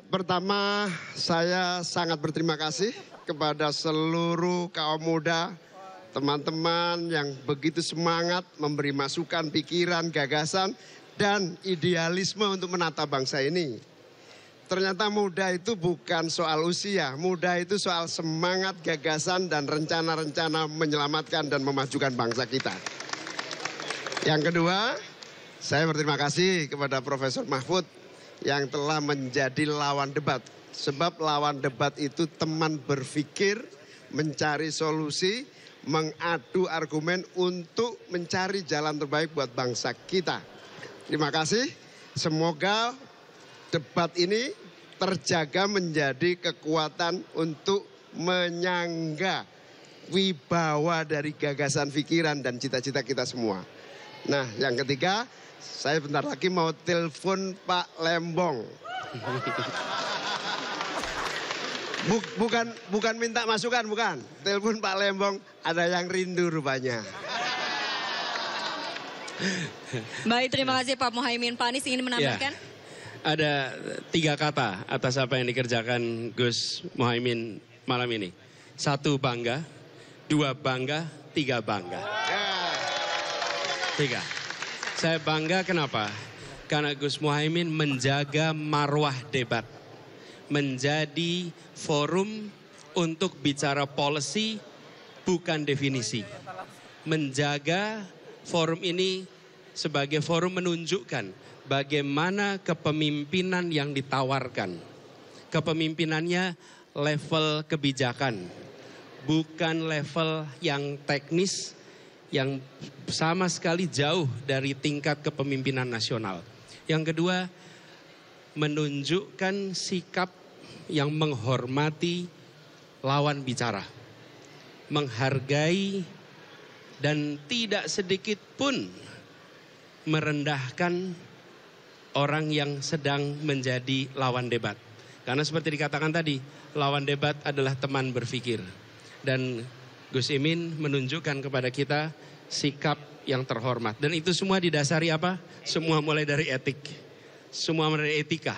Pertama, saya sangat berterima kasih kepada seluruh kaum muda, teman-teman yang begitu semangat memberi masukan, pikiran, gagasan, dan idealisme untuk menata bangsa ini. Ternyata muda itu bukan soal usia, muda itu soal semangat, gagasan, dan rencana-rencana menyelamatkan dan memajukan bangsa kita. Yang kedua, saya berterima kasih kepada Profesor Mahfud yang telah menjadi lawan debat. Sebab lawan debat itu teman berpikir, mencari solusi, mengadu argumen untuk mencari jalan terbaik buat bangsa kita. Terima kasih, semoga debat ini terjaga menjadi kekuatan untuk menyangga wibawa dari gagasan pikiran dan cita-cita kita semua. Nah, yang ketiga, saya bentar lagi mau telepon Pak Lembong. Bukan minta masukan, bukan. Telepon Pak Lembong, ada yang rindu rupanya. Baik, terima kasih Pak Muhaimin. Pak Anies ingin menambahkan? Ya, ada 3 kata atas apa yang dikerjakan Gus Muhaimin malam ini. 1 bangga, 2 bangga, 3 bangga. 3. Saya bangga kenapa? Karena Gus Muhaimin menjaga marwah debat. Menjadi forum untuk bicara policy, bukan definisi. Menjaga forum ini sebagai forum menunjukkan bagaimana kepemimpinan yang ditawarkan. Kepemimpinannya level kebijakan, bukan level yang teknis, yang sama sekali jauh dari tingkat kepemimpinan nasional. Yang kedua, menunjukkan sikap yang menghormati lawan bicara. Menghargai dan tidak sedikit pun merendahkan orang yang sedang menjadi lawan debat. Karena seperti dikatakan tadi, lawan debat adalah teman berpikir. Dan Gus Imin menunjukkan kepada kita sikap yang terhormat. Dan itu semua didasari apa? Semua mulai dari etik. Semua mulai dari etika.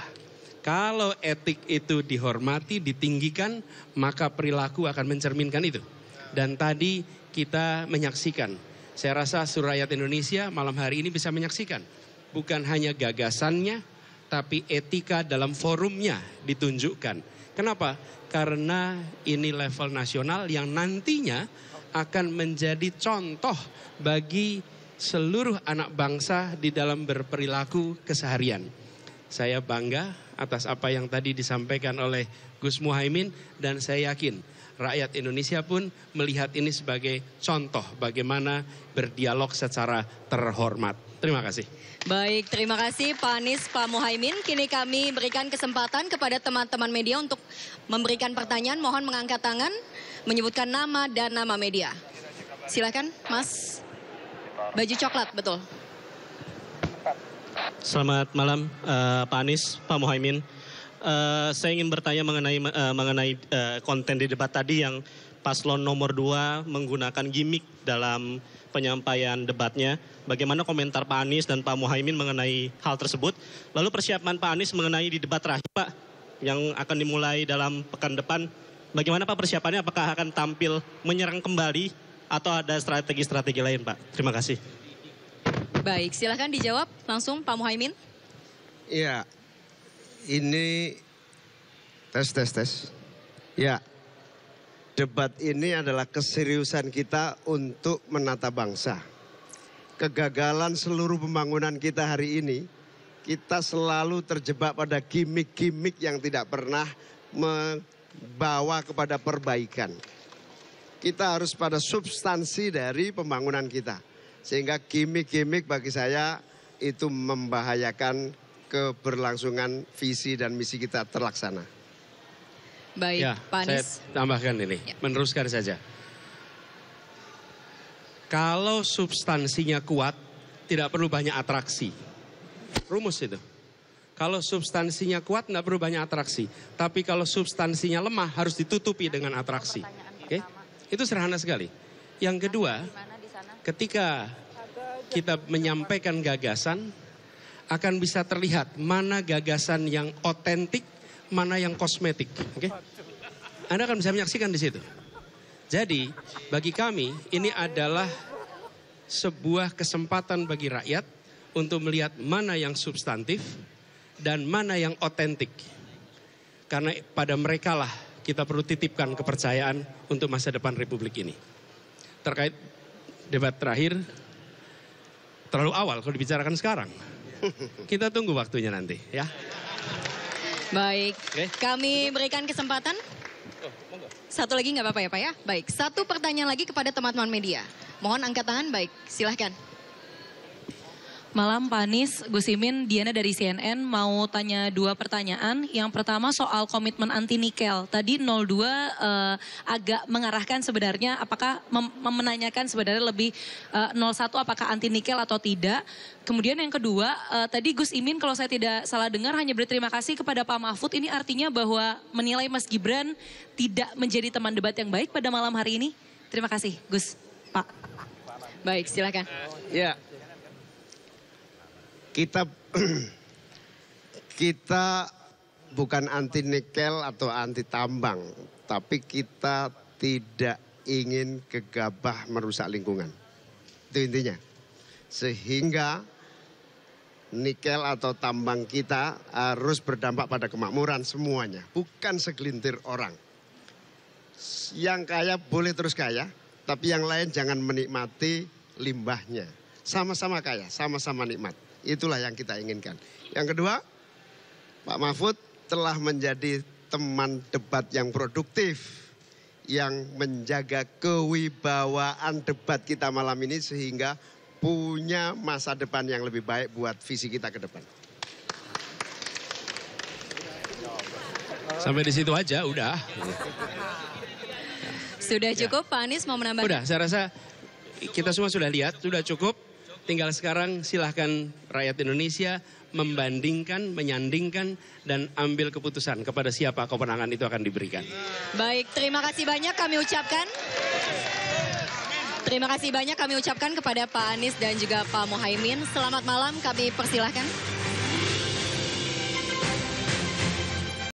Kalau etik itu dihormati, ditinggikan, maka perilaku akan mencerminkan itu. Dan tadi kita menyaksikan. Saya rasa seluruh rakyat Indonesia malam hari ini bisa menyaksikan. Bukan hanya gagasannya, tapi etika dalam forumnya ditunjukkan. Kenapa? Karena ini level nasional yang nantinya akan menjadi contoh bagi seluruh anak bangsa di dalam berperilaku keseharian. Saya bangga atas apa yang tadi disampaikan oleh Gus Muhaimin dan saya yakin rakyat Indonesia pun melihat ini sebagai contoh bagaimana berdialog secara terhormat. Terima kasih. Baik, terima kasih Pak Anies, Pak Muhaimin. Kini kami berikan kesempatan kepada teman-teman media untuk memberikan pertanyaan. Mohon mengangkat tangan, menyebutkan nama dan nama media. Silakan, Mas. Baju coklat, betul. Selamat malam, Pak Anies, Pak Muhaimin. Saya ingin bertanya mengenai konten di debat tadi yang paslon nomor 2 menggunakan gimmick dalam penyampaian debatnya. Bagaimana komentar Pak Anies dan Pak Muhaimin mengenai hal tersebut? Lalu persiapan Pak Anies mengenai di debat terakhir, Pak, yang akan dimulai dalam pekan depan. Bagaimana Pak persiapannya? Apakah akan tampil menyerang kembali atau ada strategi-strategi lain, Pak? Terima kasih. Baik, silakan dijawab langsung Pak Muhaimin. Iya, ini tes. Ya, debat ini adalah keseriusan kita untuk menata bangsa. Kegagalan seluruh pembangunan kita hari ini, kita selalu terjebak pada gimmick-gimmick yang tidak pernah membawa kepada perbaikan. Kita harus pada substansi dari pembangunan kita. Sehingga gimmick-gimmick bagi saya itu membahayakan keberlangsungan visi dan misi kita terlaksana. Baik, Ya, Pak saya Anies. tambahkan ini, meneruskan saja. Kalau substansinya kuat, tidak perlu banyak atraksi. Rumus itu. Kalau substansinya kuat, tidak perlu banyak atraksi. Tapi kalau substansinya lemah, harus ditutupi dengan atraksi. Oke? Itu sederhana sekali. Yang kedua, ketika kita menyampaikan gagasan, akan bisa terlihat mana gagasan yang otentik, mana yang kosmetik. Oke? Anda akan bisa menyaksikan di situ. Jadi, bagi kami ini adalah sebuah kesempatan bagi rakyat untuk melihat mana yang substantif dan mana yang otentik. Karena pada mereka lah kita perlu titipkan kepercayaan untuk masa depan Republik ini. Terkait debat terakhir, terlalu awal kalau dibicarakan sekarang. Kita tunggu waktunya nanti ya. Baik, Oke. kami berikan kesempatan. Satu lagi nggak apa-apa ya Pak ya? Baik, satu pertanyaan lagi kepada teman-teman media. Mohon angkat tangan, baik, silahkan. Malam Pak Anies, Gus Imin, Diana dari CNN mau tanya 2 pertanyaan. Yang pertama soal komitmen anti nikel. Tadi 02 agak mengarahkan sebenarnya apakah menanyakan sebenarnya lebih 01 apakah anti nikel atau tidak. Kemudian yang kedua, tadi Gus Imin kalau saya tidak salah dengar hanya berterima kasih kepada Pak Mahfud. Ini artinya bahwa menilai Mas Gibran tidak menjadi teman debat yang baik pada malam hari ini. Terima kasih Gus, Pak. Baik, silahkan. Ya, kita bukan anti nikel atau anti tambang, tapi kita tidak ingin gegabah merusak lingkungan. Itu intinya. Sehingga nikel atau tambang kita harus berdampak pada kemakmuran semuanya, bukan segelintir orang. Yang kaya boleh terus kaya, tapi yang lain jangan menikmati limbahnya. Sama-sama kaya, sama-sama nikmat. Itulah yang kita inginkan. Yang kedua, Pak Mahfud telah menjadi teman debat yang produktif, yang menjaga kewibawaan debat kita malam ini sehingga punya masa depan yang lebih baik buat visi kita ke depan. Sampai di situ aja, udah. Sudah cukup, Pak Anies mau menambahkan? Udah, saya rasa kita semua sudah lihat, sudah cukup. Tinggal sekarang silahkan rakyat Indonesia membandingkan, menyandingkan, dan ambil keputusan kepada siapa kewenangan itu akan diberikan. Baik, terima kasih banyak kami ucapkan. Terima kasih banyak kami ucapkan kepada Pak Anies dan juga Pak Muhaimin. Selamat malam, kami persilahkan.